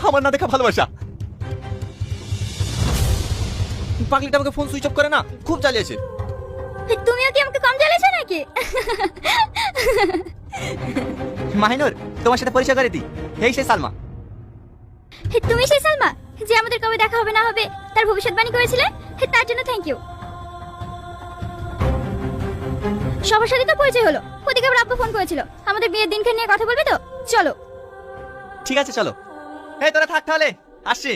আমার না দেখা ভালোবাসা। পাগলিটা আমাকে ফোন সুইচ অফ করে না, খুব জ্বালিয়েছে। তুমিও কি আমাকে কম জ্বালিয়েছো নাকি? মাহিনুর, তোমার সাথে পরিচয় করে দিই, এই সে সালমা। তুমি সেই সালমা যে আমাদের কবে দেখা হবে না হবে তার ভবিষ্যৎবাণী করেছিলে? তার জন্য থ্যাংক ইউ। সবার সাথে তো পরিচয় হলো, ওদিকে আবার আব্বু ফোন করেছিল আমাদের বিয়ের দিনকে নিয়ে কথা বলবে তো। চলো। ঠিক আছে চলো। এই তোরা থাক তাহলে, আসছি।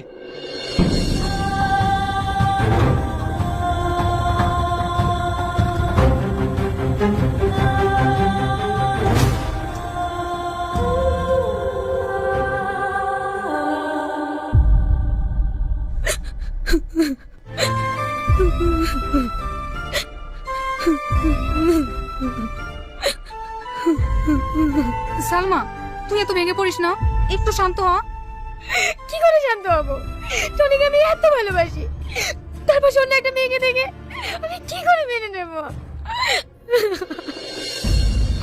সালমা, তুই এত ভেঙে পড়িস না, একটু শান্ত হ। কি করে শান্ত হবো? টনিকে আমি এত ভালোবাসি, তারপর অন্য একটা মেয়েকে দেখে আমি কি করে মেনে নেব?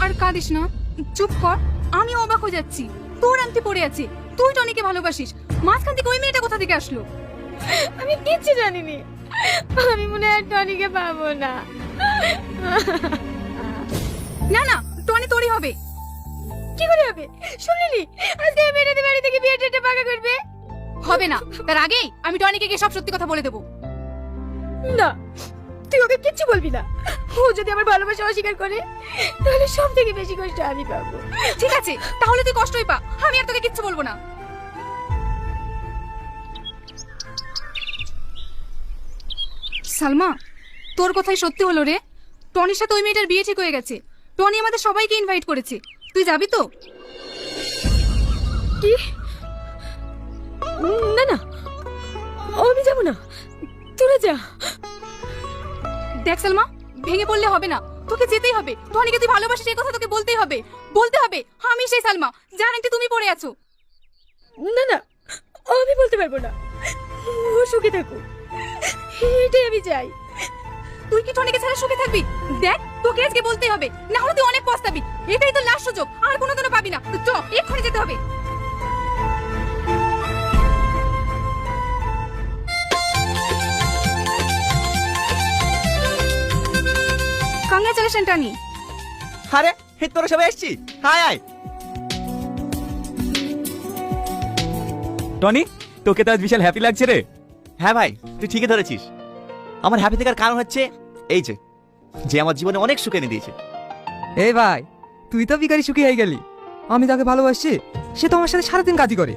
আর কাঁদিস না, চুপ কর। আমি অবাক হয়ে যাচ্ছি, তোর আংটি পড়ে আছে, তুই টনিকে ভালোবাসিস, মাঝখান থেকে ওই মেয়েটা কোথা থেকে আসলো? আমি কিচ্ছু জানিনি, আমি মনে হয় টনিকে পাবো না। না না, টনি তোরই হবে। কি করে হবে? শুনলি আজকে মেয়েটাদের বাড়ি থেকে বিয়ে ডেটটা পাকা করবে। হবে না, তার আগেই আমি টনিকে গিয়ে সব সত্যি কথা বলে দেবো। না, তুই ওকে কিচ্ছু বলবি না। ও যদি আমার ভালোবাসা অস্বীকার করে তাহলে সব থেকে বেশি কষ্ট আমি পাবো। ঠিক আছে, তাহলে তুই কষ্টই পা, আমি আর তোকে কিচ্ছু বলবো না। সালমা, তোর কথাই সত্যি হলো রে, টনির সাথে ওই মেয়েটার বিয়ে ঠিক হয়ে গেছে। টনি আমাদের সবাইকে ইনভাইট করেছে, তুই যাবি তো? কি? না না, আমি যাব না, তোরা যা। দেখ সালমা, ভেঙে পড়লে হবে না, তোকে যেতেই হবে। টনিকে তুই ভালোবাসিস এই কথা তোকে বলতেই হবে, বলতে হবে আমি সেই সালমা যার একটি তুমি পড়ে আছো। না না, আমি বলতে পারবো না। ও সুখে থাকুক, এটাই আমি চাই। তুই কি টনিকে ছাড়া সুখে থাকবি? দেখ, তোকে আজকে বলতেই হবে, না হলে তুই অনেক পস্তাবি। এটাই তো লাস্ট সুযোগ, আর কোনোদিনও পাবি না। তো চ, এক্ষুনি যেতে হবে। Congratulation Tony. আরে তোরা সবাই এসছি, হাই হাই। টনি, তোকে তো আজ বিশাল হ্যাপি লাগছে রে। হ্যাঁ ভাই, তুই ঠিকই ধরেছিস। আমার হ্যাপি থাকার কারণ হচ্ছে এই যে আমার জীবনে অনেক সুখ এনে দিয়েছে। এই ভাই, তুই তো বিকারি সুখী হয়ে গেলি। আমি তাকে ভালোবাসছি, সে তো আমার সাথে সারাদিন কাজই করে।